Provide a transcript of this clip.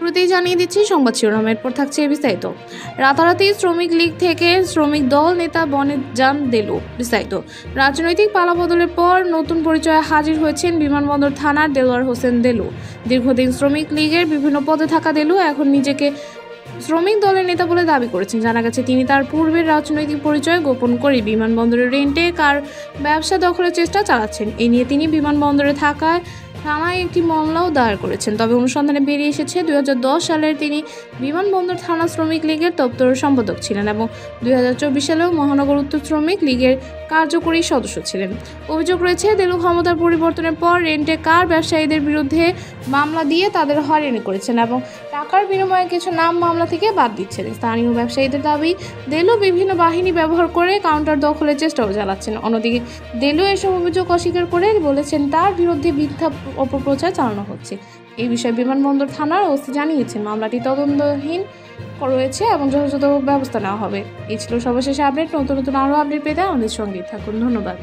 শুরুতেই জানিয়ে দিচ্ছি সংবাদ শিরোনাম, এরপর থাকছে বিস্তারিত। রাতারাতি শ্রমিক লীগ থেকে শ্রমিক দল নেতা বনে যান দেলু। বিস্তারিত। রাজনৈতিক পালাবদলের পর নতুন পরিচয়ে হাজির হয়েছেন বিমানবন্দর থানার দেলোয়ার হোসেন দেলু। দীর্ঘদিন শ্রমিক লীগের বিভিন্ন পদে থাকা দেলু এখন নিজেকে শ্রমিক দলের নেতা বলে দাবি করেছেন। জানা গেছে তিনি তার পূর্বের রাজনৈতিক পরিচয় গোপন করে বিমানবন্দরের রেন্টে কার ব্যবসা দখলের চেষ্টা চালাচ্ছেন। এ নিয়ে তিনি বিমানবন্দরে থাকায় থানায় একটি মামলাও দায়ের করেছেন। তবে অনুসন্ধানে বেরিয়ে এসেছে 2010 সালের তিনি বিমানবন্দর থানা শ্রমিক লীগের দপ্তর সম্পাদক ছিলেন এবং 2024 সালেও মহানগর উত্তর শ্রমিক লীগের কার্যকরী সদস্য ছিলেন। অভিযোগ রয়েছে দেলু ক্ষমতার পরিবর্তনের পর রেন্টে কার ব্যবসায়ীদের বিরুদ্ধে মামলা দিয়ে তাদের হয়রানি করেছেন এবং টাকার বিনিময়ে কিছু নাম মামলা থেকে বাদ দিচ্ছেন। স্থানীয় ব্যবসায়ীদের দাবি, দেলু বিভিন্ন বাহিনী ব্যবহার করে কাউন্টার দখলের চেষ্টাও চালাচ্ছেন। অন্যদিকে দেলু এসব অভিযোগ অস্বীকার করে বলেছেন তার বিরুদ্ধে মিথ্যা অপপ্রচার চালানো হচ্ছে। এই বিষয়ে বিমানবন্দর থানার ওসি জানিয়েছেন মামলাটি তদন্তহীন রয়েছে এবং যথাযথ ব্যবস্থা নেওয়া হবে। এই ছিল সর্বশেষ আপডেট। নতুন নতুন আরও আপডেট পেতে আমাদের সঙ্গেই থাকুন। ধন্যবাদ।